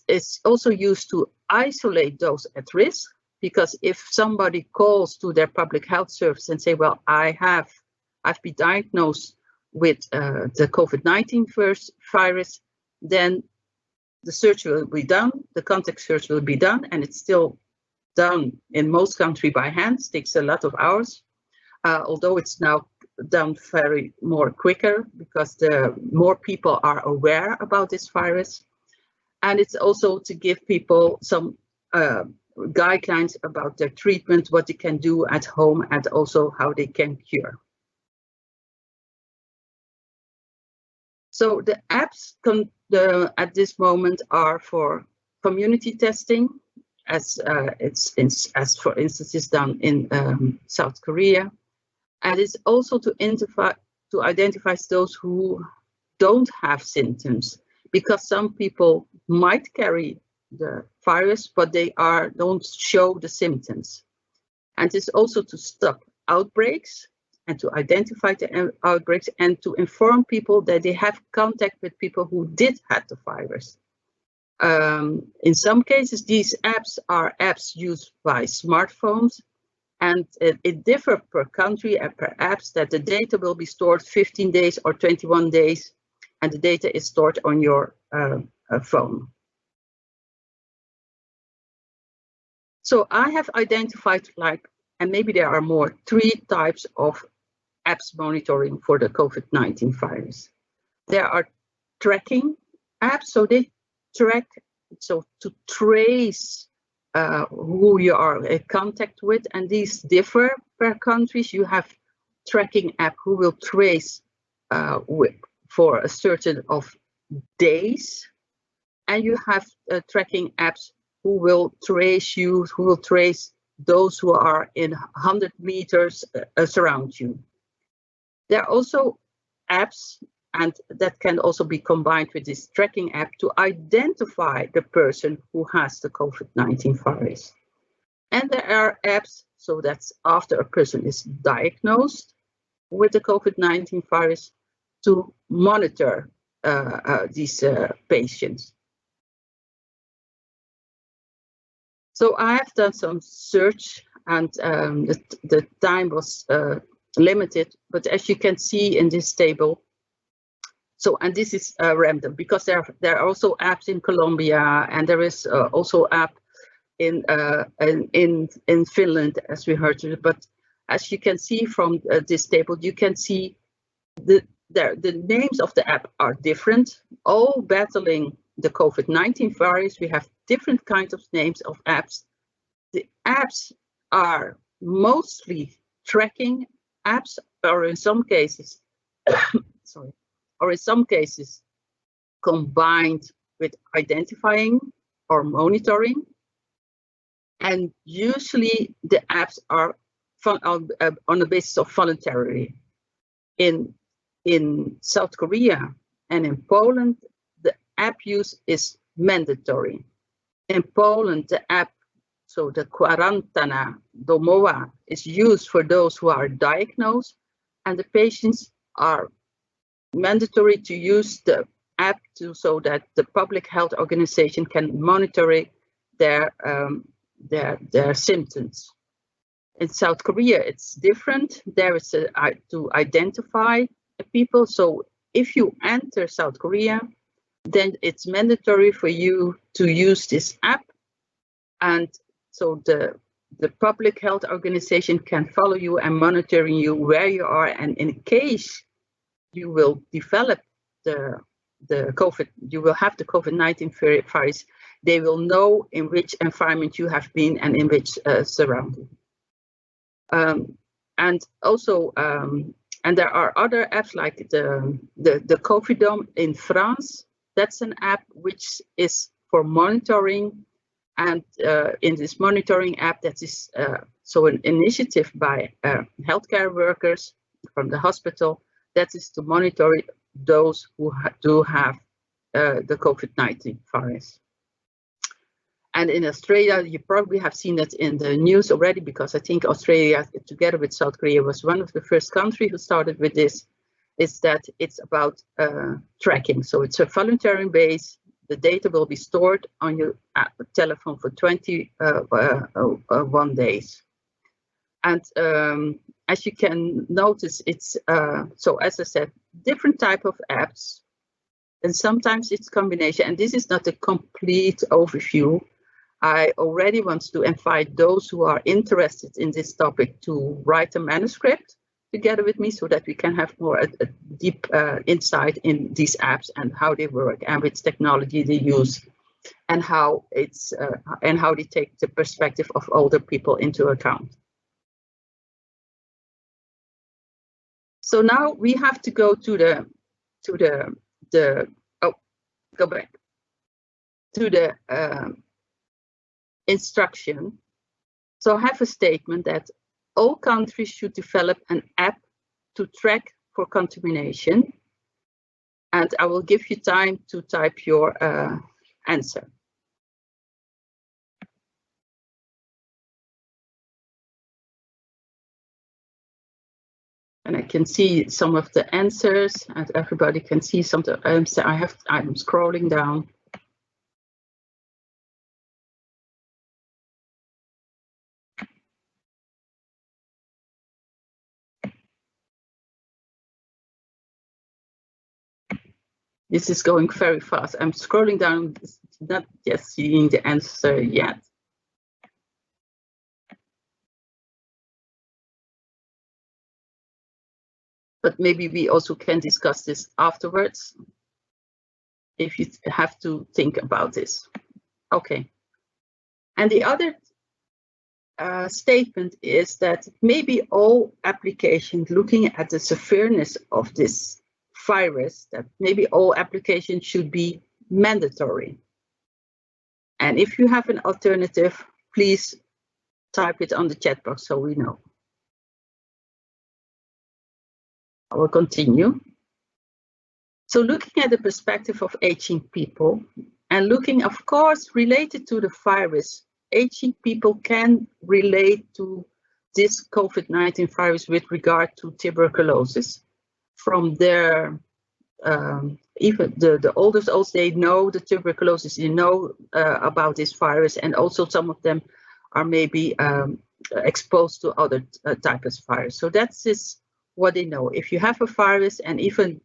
it's also used to isolate those at risk, because if somebody calls to their public health service and say, well, I've been diagnosed with the COVID-19 virus, then the search will be done, the contact search will be done, and it's still done in most countries by hand. It takes a lot of hours, although it's now done very more quicker because the more people are aware about this virus. And it's also to give people some guidelines about their treatment, what they can do at home, and also how they can cure. So the apps at this moment are for community testing, as for instance is done in South Korea, and it's also to identify those who don't have symptoms, because some people might carry the virus, but they don't show the symptoms. And it's also to stop outbreaks and to identify the outbreaks and to inform people that they have contact with people who did have the virus. In some cases, these apps are apps used by smartphones, and it differs per country and per apps that the data will be stored 15 days or 21 days, and the data is stored on your phone. So I have identified, and maybe there are more, 3 types of apps monitoring for the COVID-19 virus. There are tracking apps, so they track, so to trace who you are in contact with, and these differ per countries. You have tracking app who will trace for a certain of days, and you have tracking apps who will trace those who are in 100 meters surround you. There are also apps, and that can also be combined with this tracking app, to identify the person who has the COVID-19 virus. And there are apps, so that's after a person is diagnosed with the COVID-19 virus, to monitor these patients. So I have done some search, and the time was limited, but as you can see in this table, so, and this is random, because there are also apps in Colombia, and there is also app in Finland, as we heard. But as you can see from this table, you can see the names of the app are different, all battling the COVID-19 virus. We have different kinds of names of apps. The apps are mostly tracking apps, or in some cases, sorry, or in some cases combined with identifying or monitoring. And usually the apps are on the basis of voluntary. In South Korea and in Poland, the app use is mandatory. In Poland, the app, so the Kwarantanna Domowa, is used for those who are diagnosed, and the patients are mandatory to use the app so that the public health organization can monitor their symptoms. In South Korea, it's different. There is to identify people. So if you enter South Korea, then it's mandatory for you to use this app, and so the public health organization can follow you and monitoring you where you are, and in case you will develop the COVID, you will have the COVID-19 virus, they will know in which environment you have been and in which surrounding. And also, and there are other apps like the COVID in France. That's an app which is for monitoring, and in this monitoring app, that is so an initiative by healthcare workers from the hospital, that is to monitor those who do have the COVID-19 virus. And in Australia, you probably have seen that in the news already, because I think Australia, together with South Korea, was one of the first countries who started with this, is that it's about tracking. So it's a voluntary base. the data will be stored on your telephone for 21 days. And as you can notice, it's, so as I said, different type of apps, and sometimes it's combination. And this is not a complete overview. I already want to invite those who are interested in this topic to write a manuscript together with me so that we can have more a deep insight in these apps and how they work and which technology they use and how it's and how they take the perspective of older people into account. So now we have to go to the go back to the instruction. So I have a statement that all countries should develop an app to track for contamination. And I will give you time to type your answer. And I can see some of the answers, and everybody can see some of the answers. I'm scrolling down. This is going very fast. I'm scrolling down, not yet seeing the answer yet. But maybe we also can discuss this afterwards if you have to think about this. Okay. And the other statement is that maybe all applications looking at the severeness of this virus, that maybe all applications should be mandatory. And if you have an alternative, please type it on the chat box so we know. I will continue. So looking at the perspective of aging people and looking, of course, related to the virus, aging people can relate to this COVID-19 virus with regard to tuberculosis. From their, even the oldest, they know the tuberculosis, they know about this virus, and also some of them are maybe exposed to other types of virus. So that's what they know. If you have a virus, and even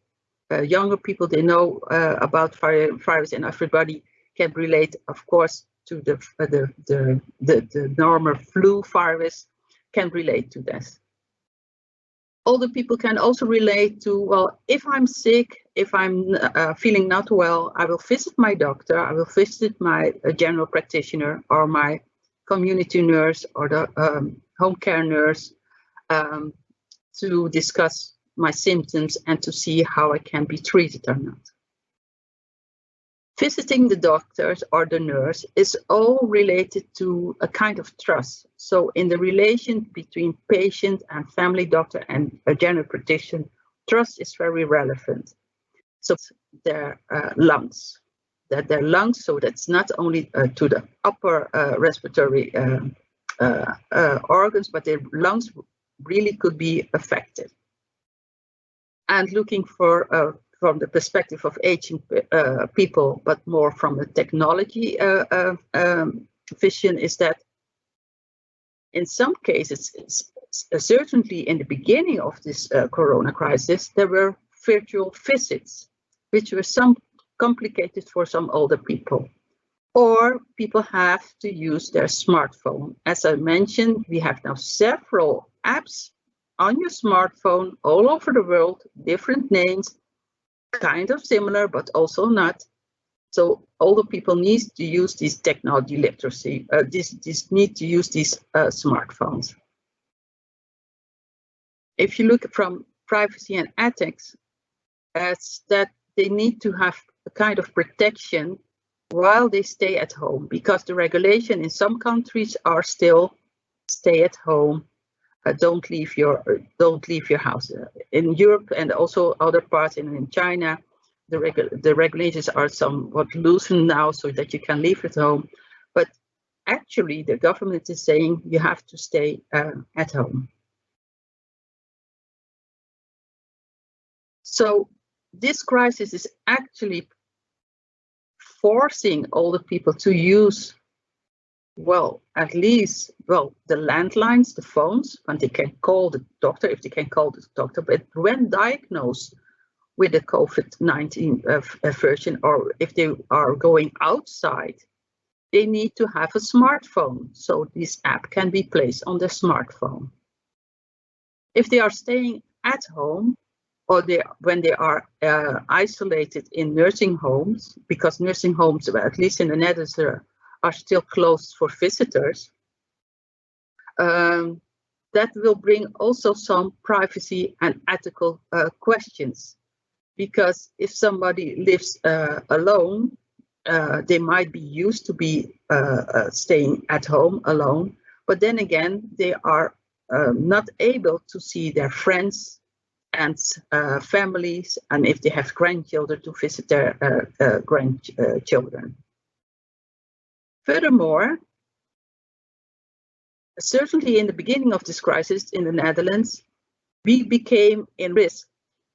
younger people, they know about virus, and everybody can relate, of course, to the normal flu virus, can relate to this. Older people can also relate to, well, if I'm sick, if I'm feeling not well, I will visit my doctor, I will visit my general practitioner or my community nurse or the home care nurse to discuss my symptoms and to see how I can be treated or not. Visiting the doctors or the nurse is all related to a kind of trust. So in the relation between patient and family doctor and a general practitioner, trust is very relevant. So their lungs, so that's not only to the upper respiratory organs, but their lungs really could be affected. And looking for from the perspective of aging people, but more from a technology vision, is that in some cases, certainly in the beginning of this corona crisis, there were virtual visits, which were some complicated for some older people. Or people have to use their smartphone. As I mentioned, we have now several apps on your smartphone all over the world, different names, kind of similar, but also not. So older people need to use this technology literacy, need to use these smartphones. If you look from privacy and ethics, it's that they need to have a kind of protection while they stay at home, because the regulation in some countries are still stay at home. Don't leave your house. In Europe and also other parts in China, the regulations are somewhat loosened now so that you can leave at home. But actually, the government is saying you have to stay at home. So this crisis is actually forcing older people to use, well, at least, well, the landlines, the phones, when they can call the doctor, if they can call the doctor, but when diagnosed with the COVID-19 version, or if they are going outside, they need to have a smartphone. So this app can be placed on their smartphone. If they are staying at home, or when they are isolated in nursing homes, because nursing homes, at least in the Netherlands, are still closed for visitors, that will bring also some privacy and ethical questions. Because if somebody lives alone, they might be used to be staying at home alone, but then again, they are not able to see their friends and families, and if they have grandchildren, to visit their grandchildren. Furthermore, certainly in the beginning of this crisis in the Netherlands, we became in risk.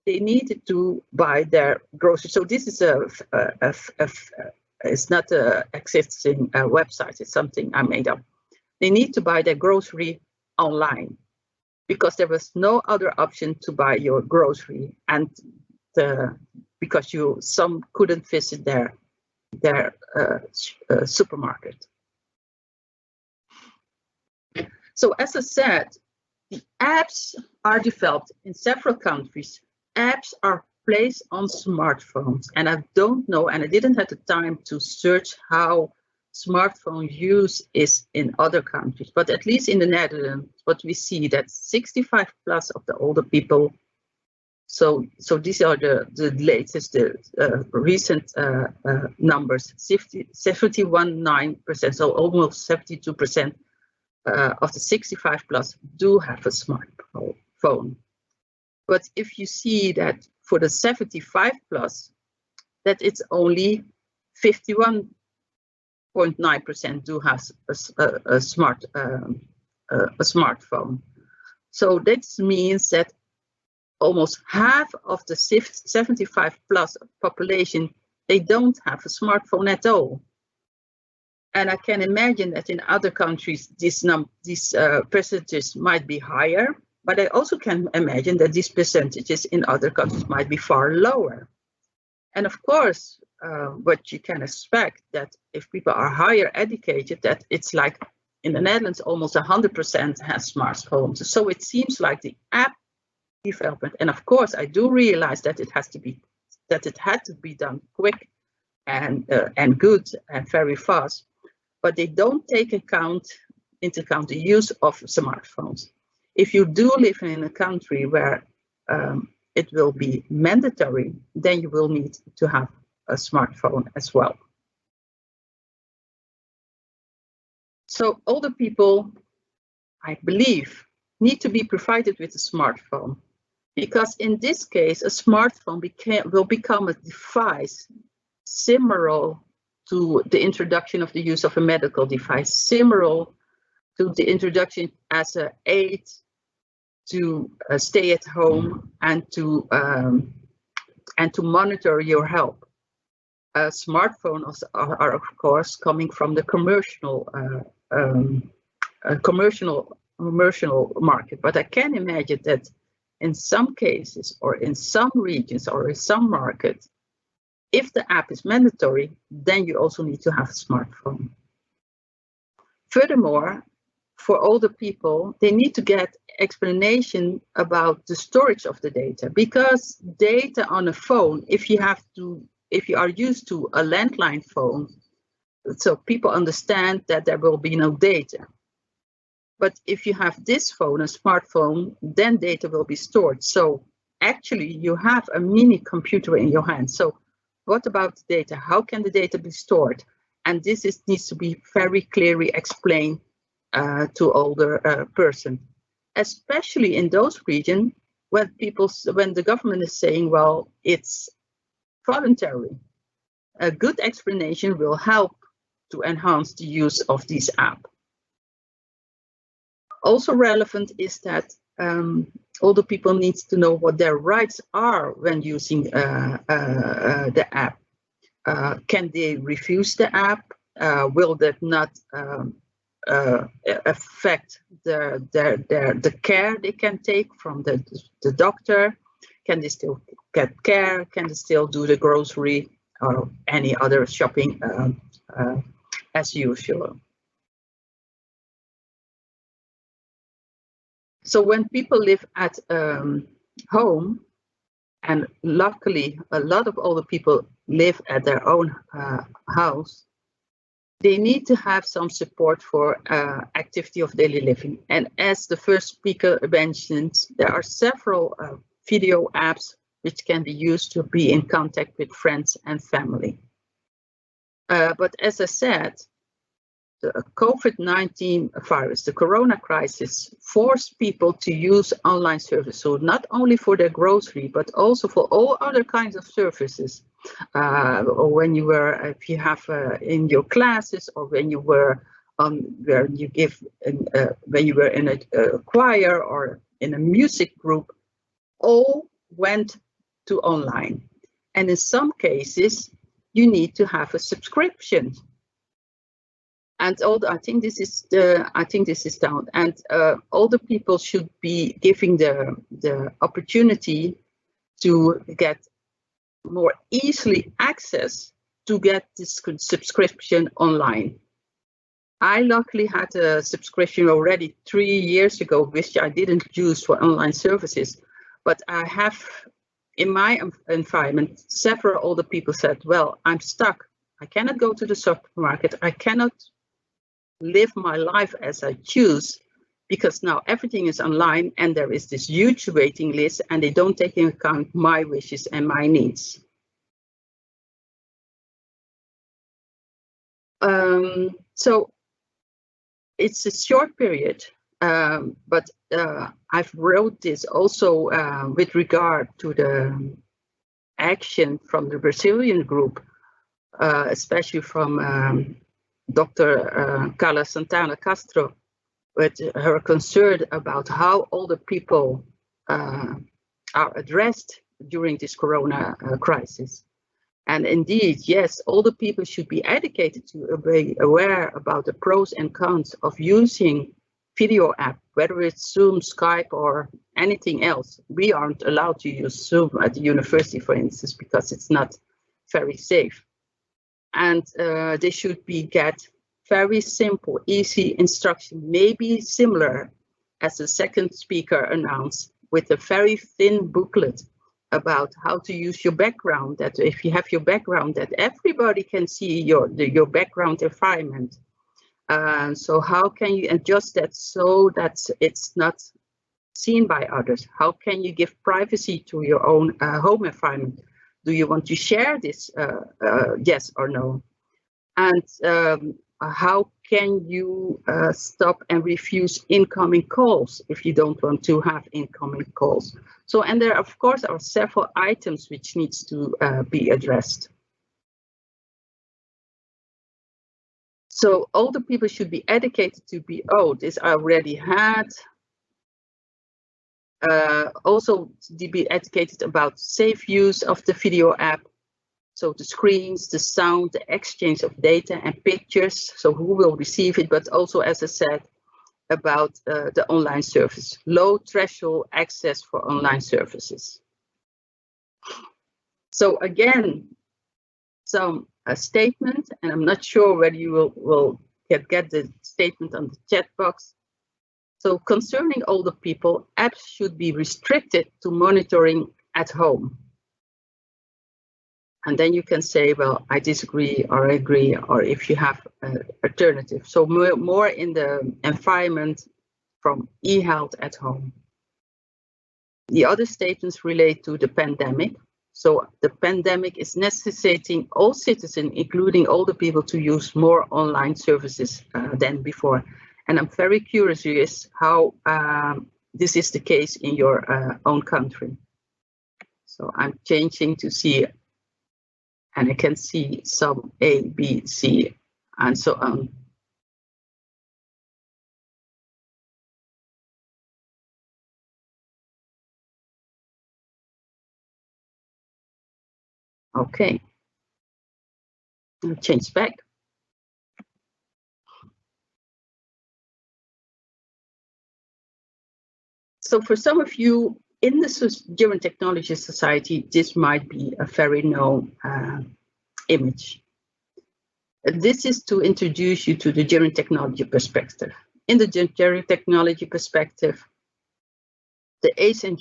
They needed to buy their groceries. So this is it's not an existing website, it's something I made up. They need to buy their grocery online because there was no other option to buy your grocery, and because some couldn't visit their supermarket. So as I said, the apps are developed in several countries. Apps are placed on smartphones, and I don't know, and I didn't have the time to search how smartphone use is in other countries, but at least in the Netherlands, what we see that 65 plus of the older people, so these are the latest, recent numbers, 71.9%, so almost 72% of the 65 plus do have a smartphone. But if you see that for the 75 plus, that it's only 51.9% do have a smartphone. So that means that almost half of the 75 plus population, they don't have a smartphone at all. And I can imagine that in other countries, these percentages might be higher. But I also can imagine that these percentages in other countries might be far lower. And of course, what you can expect that if people are higher educated, that it's like in the Netherlands, almost 100% has smartphones. So it seems like the app development, and of course, I do realize that it had to be done quick and good and very fast, but they don't take into account the use of smartphones. If you do live in a country where it will be mandatory, then you will need to have a smartphone as well. So older people, I believe, need to be provided with a smartphone, because in this case, a smartphone will become a device similar to the introduction of the use of a medical device, similar to the introduction as an aid to stay at home and to monitor your health. Smartphones are of course coming from the commercial market, but I can imagine that in some cases, or in some regions, or in some markets, if the app is mandatory, then you also need to have a smartphone. Furthermore, for older people, they need to get explanation about the storage of the data, because data on a phone, if you are used to a landline phone, so people understand that there will be no data. But if you have this phone, a smartphone, then data will be stored. So actually you have a mini computer in your hand. So what about the data? How can the data be stored? And this needs to be very clearly explained to older person, especially in those regions when the government is saying, well, it's voluntary. A good explanation will help to enhance the use of this app. Also relevant is that older people need to know what their rights are when using the app. Can they refuse the app? Will that not affect the care they can take from the doctor? Can they still get care? Can they still do the grocery or any other shopping as usual? So when people live at home, and luckily a lot of older people live at their own house, they need to have some support for activity of daily living. And as the first speaker mentioned, there are several video apps which can be used to be in contact with friends and family. But as I said, the COVID-19 virus, the corona crisis, forced people to use online services. So not only for their grocery, but also for all other kinds of services. Or when you were, if you have in your classes, or when you were where you give, when you were in a choir or in a music group, all went to online. And in some cases, you need to have a subscription. And I think this is down. And older people should be giving the opportunity to get more easily access to get this subscription online. I luckily had a subscription already 3 years ago, which I didn't use for online services. But I have, in my environment, several older people said, well, I'm stuck. I cannot go to the supermarket. I cannot live my life as I choose, because now everything is online and there is this huge waiting list and they don't take into account my wishes and my needs. So it's a short period, but I've wrote this also with regard to the action from the Brazilian group, especially from Dr. Carla Santana Castro, with her concern about how older people are addressed during this corona crisis. And indeed, yes, older people should be educated to be aware about the pros and cons of using video app, whether it's Zoom, Skype, or anything else. We aren't allowed to use Zoom at the university, for instance, because it's not very safe. And they should get very simple, easy instruction, maybe similar as the second speaker announced, with a very thin booklet about how to use your background, that if you have your background, that everybody can see your background environment. So how can you adjust that so that it's not seen by others? How can you give privacy to your own home environment? Do you want to share this, yes or no? And how can you stop and refuse incoming calls if you don't want to have incoming calls? So, and there, of course, are several items which needs to be addressed. So older people should be educated to be, oh, this I already had. Also to be educated about safe use of the video app. So the screens, the sound, the exchange of data and pictures. So who will receive it, but also, as I said, about the online service, low threshold access for online services. So again, some statement, and I'm not sure whether you will get the statement on the chat box. So concerning older people, apps should be restricted to monitoring at home. And then you can say, well, I disagree or I agree, or if you have an alternative. So more in the environment from e-health at home. The other statements relate to the pandemic. So the pandemic is necessitating all citizens, including older people, to use more online services than before. And I'm very curious how this is the case in your own country. So I'm changing to see, and I can see some A, B, C, and so on. Okay. change back. So for some of you in the German Technology Society, this might be a very known image. This is to introduce you to the German technology perspective. In the German technology perspective, the age and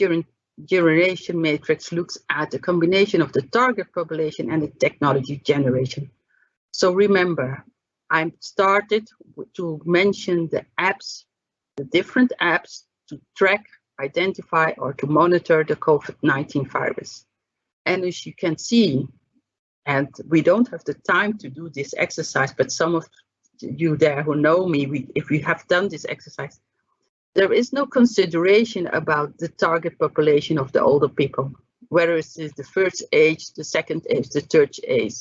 generation matrix looks at the combination of the target population and the technology generation. So remember, I started to mention the apps, the different apps to track, identify, or to monitor the COVID-19 virus. And as you can see, and we don't have the time to do this exercise, but some of you there who know me, if we have done this exercise, there is no consideration about the target population of the older people, whether it is the first age, the second age, the third age.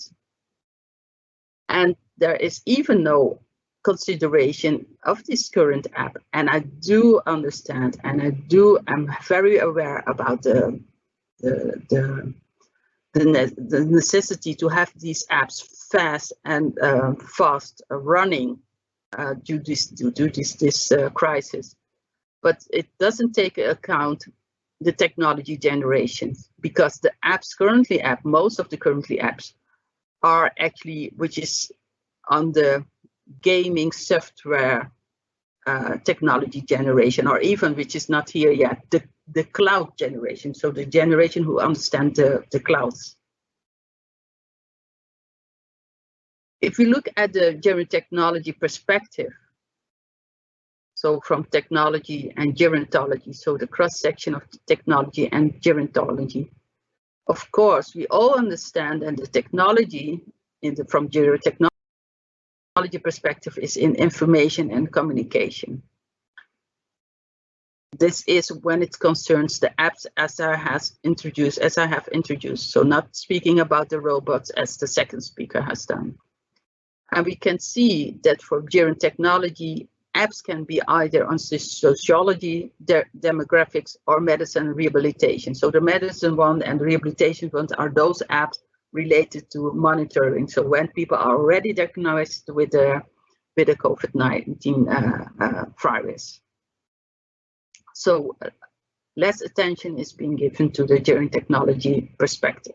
And there is even no consideration of this current app. And I do understand, and I'm very aware about the necessity to have these apps fast and fast running due to this crisis. But it doesn't take account the technology generations, because the apps most of the currently apps are actually, which is on the gaming software technology generation, or even which is not here yet, the cloud generation. So the generation who understand the clouds. If we look at the German technology perspective, so from technology and gerontology, so the cross-section of the technology and gerontology, of course, we all understand, and the technology from gerotechnology perspective is in information and communication. This is when it concerns the apps as I have introduced. So not speaking about the robots as the second speaker has done. And we can see that for gerontechnology, apps can be either on sociology, demographics, or medicine and rehabilitation. So the medicine one and the rehabilitation ones are those apps related to monitoring. So when people are already diagnosed with the COVID-19 virus. So less attention is being given to the gerontechnology perspective.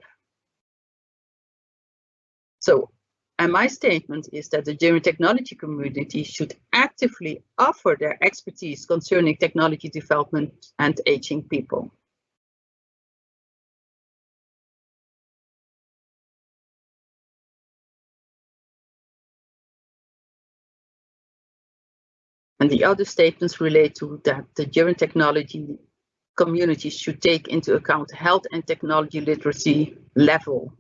So, and my statement is that the gerontechnology community should actively offer their expertise concerning technology development and aging people. And the other statements relate to that the gerontechnology community should take into account health and technology literacy level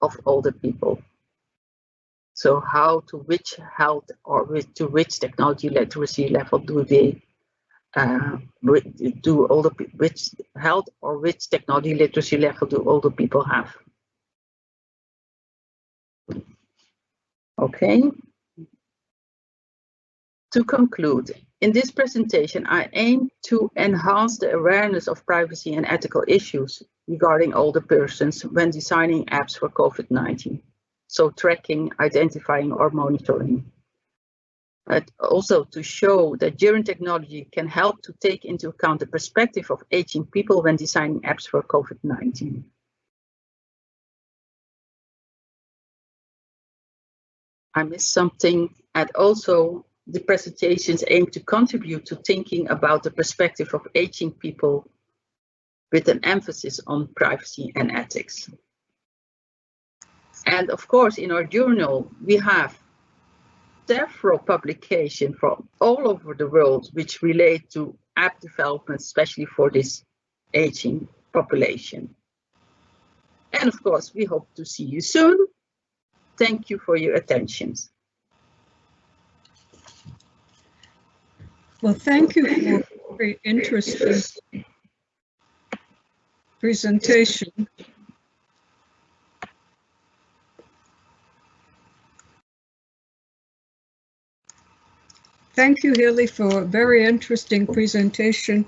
of older people. So how to which health or to which technology literacy level do they which health or which technology literacy level do older people have? Okay. To conclude, in this presentation, I aim to enhance the awareness of privacy and ethical issues regarding older persons when designing apps for COVID-19. So tracking, identifying, or monitoring. But also to show that gerontechnology can help to take into account the perspective of aging people when designing apps for COVID-19. I missed something, and also the presentations aim to contribute to thinking about the perspective of aging people with an emphasis on privacy and ethics. And of course, in our journal, we have several publications from all over the world which relate to app development, especially for this aging population. And of course, we hope to see you soon. Thank you for your attention. Well, thank you for a very interesting presentation. Thank you, Hilly, for a very interesting presentation.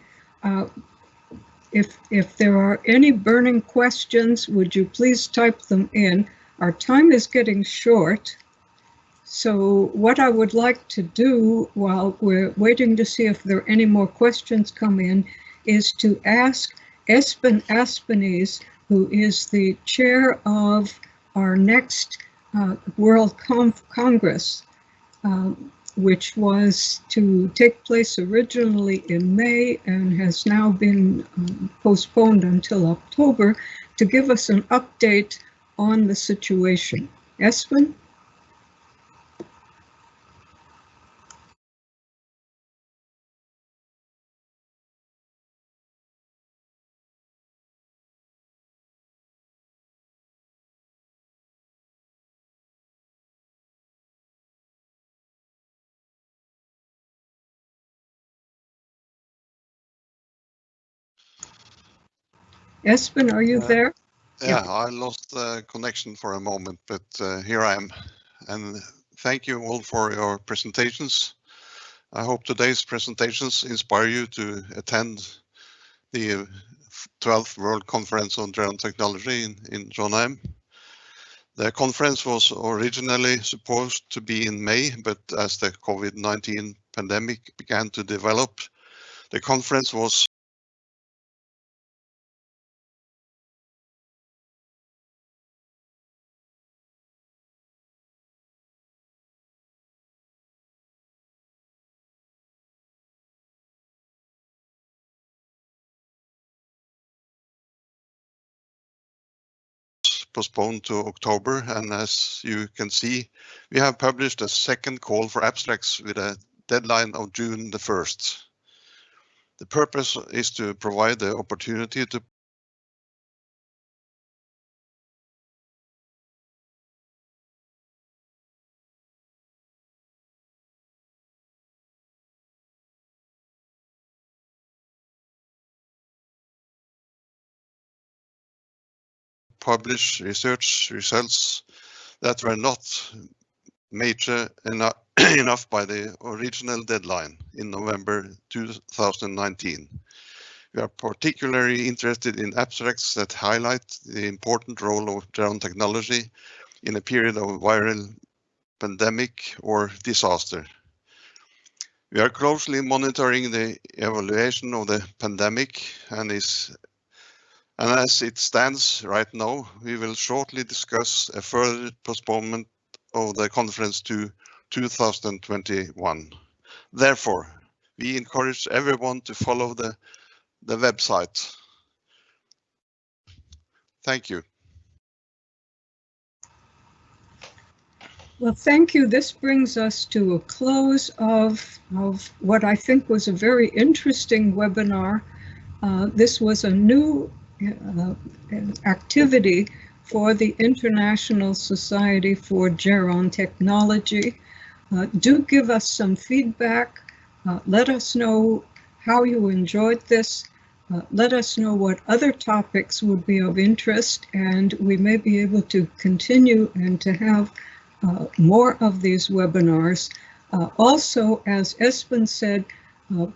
If there are any burning questions, would you please type them in? Our time is getting short. So what I would like to do while we're waiting to see if there are any more questions come in is to ask Espen Aspenes, who is the chair of our next World Congress, which was to take place originally in May and has now been postponed until October, to give us an update on the situation. Espen? Espen, are you there? Yeah, I lost the connection for a moment, but here I am. And thank you all for your presentations. I hope today's presentations inspire you to attend the 12th World Conference on Drone Technology in Trondheim. The conference was originally supposed to be in May, but as the COVID-19 pandemic began to develop, the conference was postponed to October, and as you can see, we have published a second call for abstracts with a deadline of June the 1st. The purpose is to provide the opportunity to publish research results that were not major enough by the original deadline in November 2019. We are particularly interested in abstracts that highlight the important role of drone technology in a period of viral pandemic or disaster. We are closely monitoring the evaluation of the pandemic and as it stands right now, we will shortly discuss a further postponement of the conference to 2021. Therefore, we encourage everyone to follow the website. Thank you. Well, thank you. This brings us to a close of what I think was a very interesting webinar. This was a new activity for the International Society for Geron Technology. Do give us some feedback. Let us know how you enjoyed this. Let us know what other topics would be of interest, and we may be able to continue and to have more of these webinars. Also, as Espen said,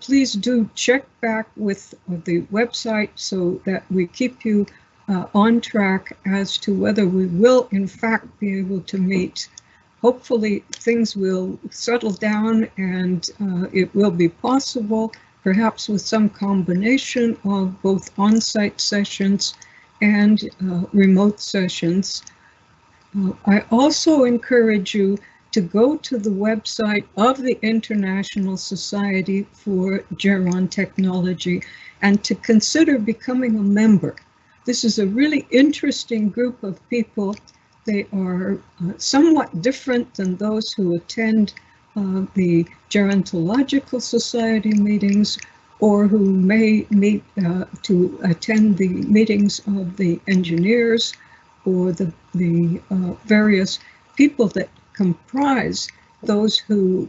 please do check back with the website so that we keep you on track as to whether we will in fact be able to meet. Hopefully things will settle down and it will be possible, perhaps with some combination of both on-site sessions and remote sessions. I also encourage you to go to the website of the International Society for Geron Technology and to consider becoming a member. This is a really interesting group of people. They are somewhat different than those who attend the Gerontological Society meetings or who may meet to attend the meetings of the engineers or the various people that comprise those who